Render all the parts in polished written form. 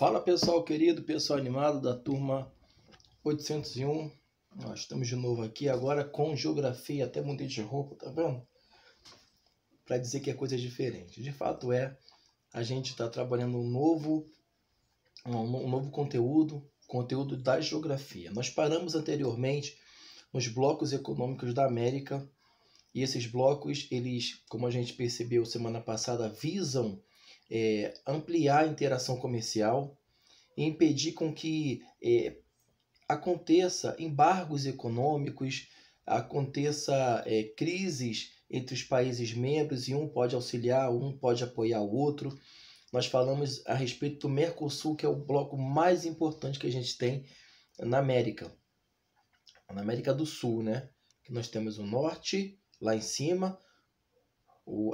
Fala pessoal querido, pessoal animado da turma 801. Nós estamos de novo aqui agora com geografia, até mudei de roupa, tá vendo? Para dizer que é coisa diferente. De fato a gente está trabalhando um novo conteúdo da geografia. Nós paramos anteriormente nos blocos econômicos da América e esses blocos, eles, como a gente percebeu semana passada, visam ampliar a interação comercial e impedir com que aconteça embargos econômicos, aconteça crises entre os países membros e um pode auxiliar, um pode apoiar o outro. Nós falamos a respeito do Mercosul, que é o bloco mais importante que a gente tem na América do Sul, né? Que nós temos o Norte, lá em cima,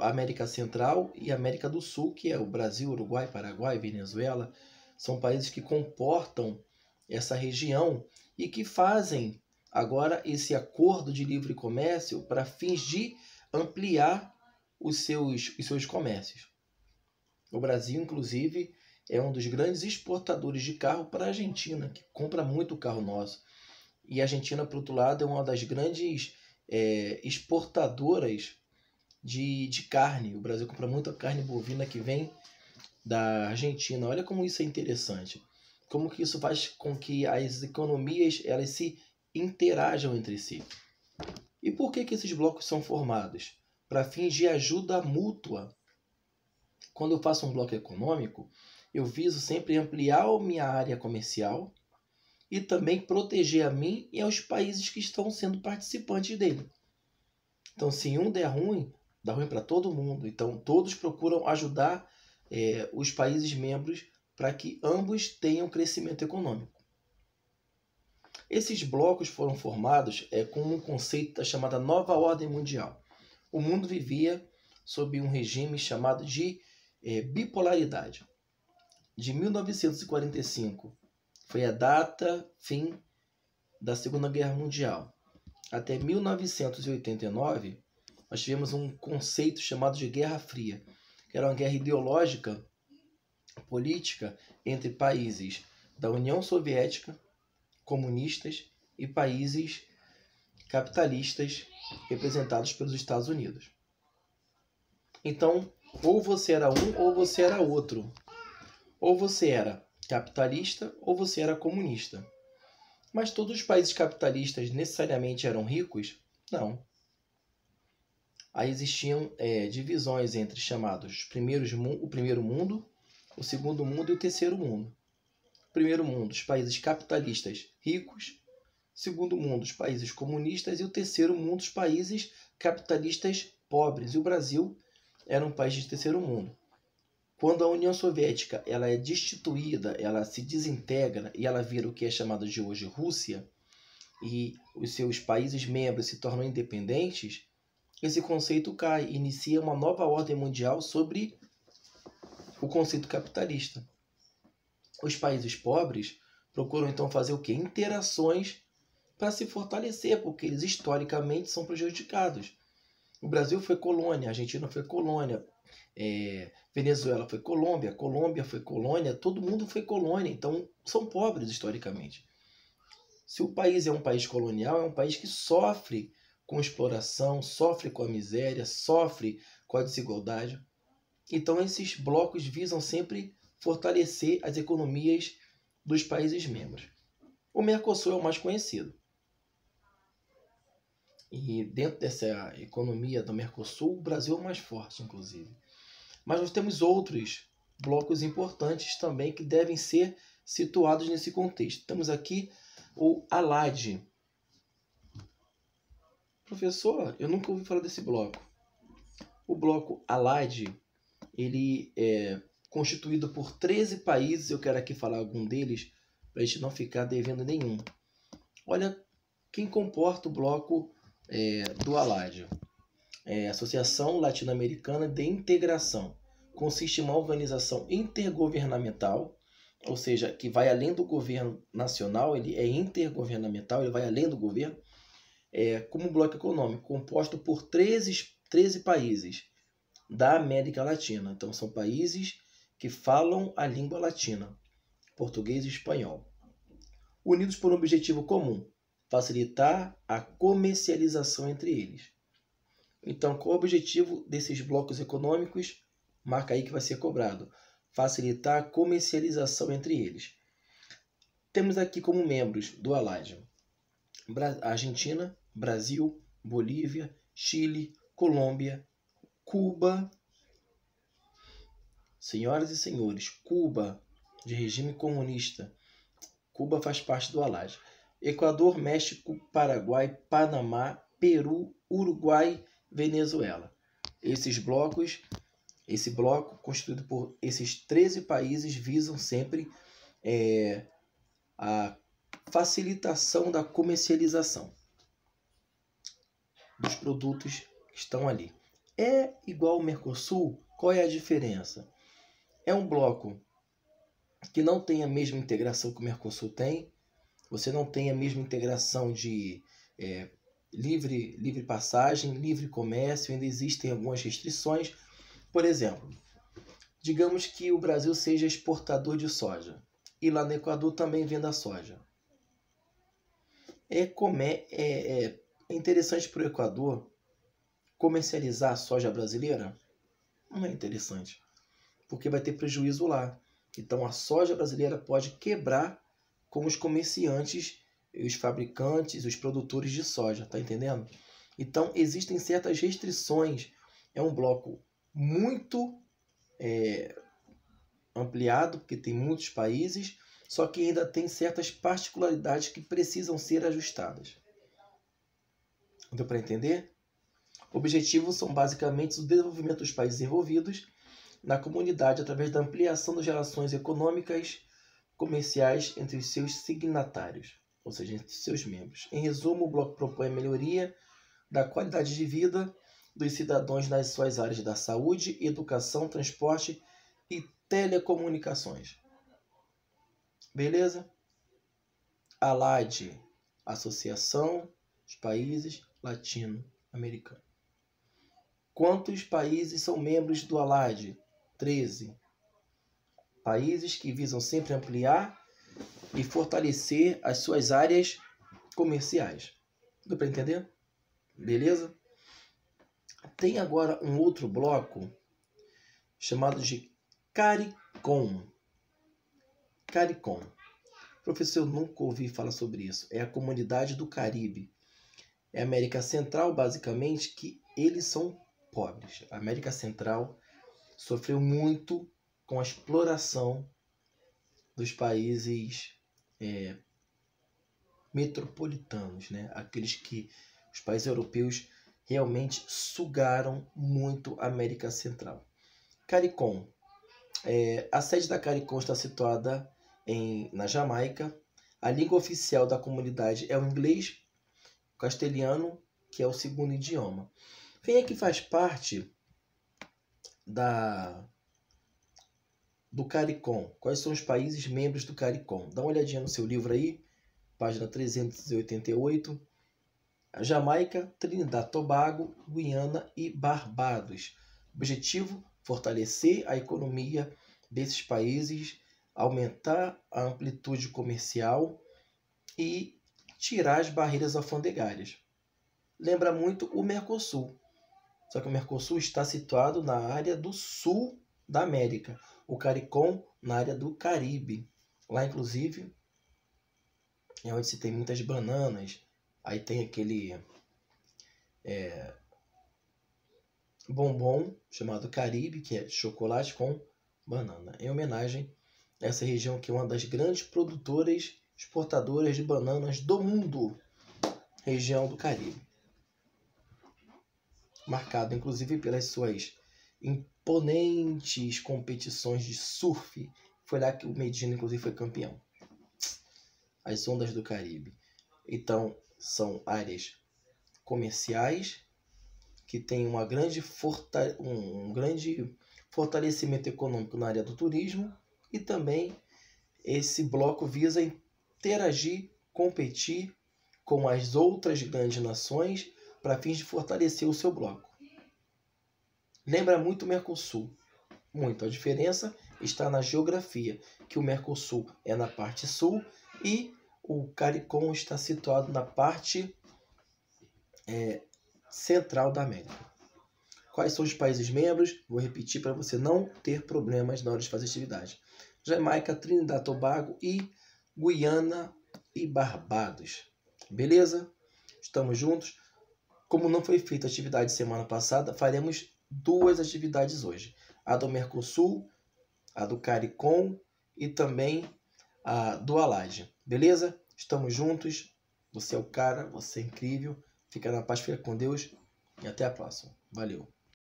a América Central e a América do Sul, que é o Brasil, Uruguai, Paraguai, Venezuela. São países que comportam essa região e que fazem agora esse acordo de livre comércio para fins de ampliar os seus comércios. O Brasil, inclusive, é um dos grandes exportadores de carro para a Argentina, que compra muito carro nosso. E a Argentina, por outro lado, é uma das grandes exportadoras de carne. O Brasil compra muita carne bovina que vem da Argentina. Olha como isso é interessante. Como que isso faz com que as economias elas se interajam entre si. E por que esses blocos são formados? Para fins de ajuda mútua. Quando eu faço um bloco econômico, eu viso sempre ampliar a minha área comercial e também proteger a mim e aos países que estão sendo participantes dele. Então, se um der ruim, dá ruim para todo mundo. Então, todos procuram ajudar os países membros para que ambos tenham crescimento econômico. Esses blocos foram formados com um conceito da chamada Nova Ordem Mundial. O mundo vivia sob um regime chamado de bipolaridade. De 1945 foi a data fim da Segunda Guerra Mundial. Até 1989, nós tivemos um conceito chamado de Guerra Fria, que era uma guerra ideológica, política, entre países da União Soviética, comunistas, e países capitalistas representados pelos Estados Unidos. Então, ou você era um ou você era outro. Ou você era capitalista ou você era comunista. Mas todos os países capitalistas necessariamente eram ricos? Não. Aí existiam divisões entre chamados o primeiro mundo, o segundo mundo e o terceiro mundo. Primeiro mundo, os países capitalistas ricos. Segundo mundo, os países comunistas. E o terceiro mundo, os países capitalistas pobres. E o Brasil era um país de terceiro mundo. Quando a União Soviética ela é destituída, ela se desintegra e ela vira o que é chamado de hoje Rússia, e os seus países membros se tornam independentes, esse conceito cai, inicia uma nova ordem mundial sobre o conceito capitalista. Os países pobres procuram então fazer o quê? Interações para se fortalecer, porque eles historicamente são prejudicados. O Brasil foi colônia, a Argentina foi colônia, Venezuela foi Colômbia, Colômbia foi colônia, todo mundo foi colônia, então são pobres historicamente. Se o país é um país colonial, é um país que sofre com exploração, sofre com a miséria, sofre com a desigualdade. Então esses blocos visam sempre fortalecer as economias dos países membros. O Mercosul é o mais conhecido. E dentro dessa economia do Mercosul, o Brasil é o mais forte, inclusive. Mas nós temos outros blocos importantes também que devem ser situados nesse contexto. Temos aqui o ALAD. Professor, eu nunca ouvi falar desse bloco. O bloco ALAD, ele é constituído por 13 países. Eu quero aqui falar algum deles, para a gente não ficar devendo nenhum. Olha quem comporta o bloco do ALAD. Associação Latino-Americana de Integração. Consiste em uma organização intergovernamental, ou seja, que vai além do governo nacional, ele é intergovernamental, ele vai além do governo, como bloco econômico, composto por 13 países da América Latina. Então, são países que falam a língua latina. português e espanhol, unidos por um objetivo comum: facilitar a comercialização entre eles. Então, qual é o objetivo desses blocos econômicos? Marca aí que vai ser cobrado. Facilitar a comercialização entre eles. Temos aqui como membros do ALAD Argentina, Brasil, Bolívia, Chile, Colômbia, Cuba. Senhoras e senhores, Cuba, de regime comunista. Cuba faz parte do ALAD. Equador, México, Paraguai, Panamá, Peru, Uruguai, Venezuela. Esse bloco constituído por esses 13 países visam sempre a facilitação da comercialização dos produtos que estão ali. É igual ao Mercosul? Qual é a diferença? É um bloco que não tem a mesma integração que o Mercosul tem. Você não tem a mesma integração de livre passagem, livre comércio, ainda existem algumas restrições. Por exemplo, digamos que o Brasil seja exportador de soja e lá no Equador também venda soja. É interessante para o Equador comercializar a soja brasileira? Não é interessante, porque vai ter prejuízo lá. Então a soja brasileira pode quebrar com os comerciantes, os fabricantes, os produtores de soja, tá entendendo? Então existem certas restrições. É um bloco muito ampliado, porque tem muitos países, só que ainda tem certas particularidades que precisam ser ajustadas. Deu para entender? Objetivos são basicamente o desenvolvimento dos países envolvidos na comunidade através da ampliação das relações econômicas, comerciais entre os seus signatários, ou seja, entre os seus membros. Em resumo, o bloco propõe a melhoria da qualidade de vida dos cidadãos nas suas áreas da saúde, educação, transporte e telecomunicações. Beleza? ALAD, Associação dos Países Latino-Americanos. Quantos países são membros do ALAD? 13. Países que visam sempre ampliar e fortalecer as suas áreas comerciais. Deu para entender? Beleza? Tem agora um outro bloco chamado de CARICOM. CARICOM. Professor, eu nunca ouvi falar sobre isso. É a Comunidade do Caribe. É a América Central, basicamente, que eles são pobres. A América Central sofreu muito com a exploração dos países metropolitanos, né? Aqueles que os países europeus realmente sugaram muito a América Central. CARICOM. A sede da CARICOM está situada na Jamaica. A língua oficial da comunidade é o inglês, o castelhano, que é o segundo idioma. Quem é que faz parte do CARICOM? Quais são os países membros do CARICOM? Dá uma olhadinha no seu livro aí, página 388. Jamaica, Trinidad e Tobago, Guiana e Barbados. Objetivo: fortalecer a economia desses países, aumentar a amplitude comercial e tirar as barreiras alfandegárias. Lembra muito o Mercosul, só que o Mercosul está situado na área do sul da América, o CARICOM na área do Caribe. Lá, inclusive, é onde se tem muitas bananas. Aí tem aquele bombom chamado Caribe, que é chocolate com banana, em homenagem a essa região que é uma das grandes produtoras, exportadoras de bananas do mundo, região do Caribe. Marcado inclusive pelas suas imponentes competições de surf. Foi lá que o Medina inclusive foi campeão. As ondas do Caribe. Então, são áreas comerciais que têm um grande fortalecimento econômico na área do turismo, e também esse bloco visa interagir, competir com as outras grandes nações para fins de fortalecer o seu bloco. Lembra muito o Mercosul. Muito. A diferença está na geografia, que o Mercosul é na parte sul e o CARICOM está situado na parte central da América. Quais são os países membros? Vou repetir para você não ter problemas na hora de fazer atividade. Jamaica, Trinidad e Tobago e Guiana e Barbados. Beleza? Estamos juntos. Como não foi feita a atividade semana passada, faremos 2 atividades hoje. A do Mercosul, a do CARICOM e também a do ALAD. Beleza? Estamos juntos. Você é o cara, você é incrível. Fica na paz, fica com Deus e até a próxima. Valeu!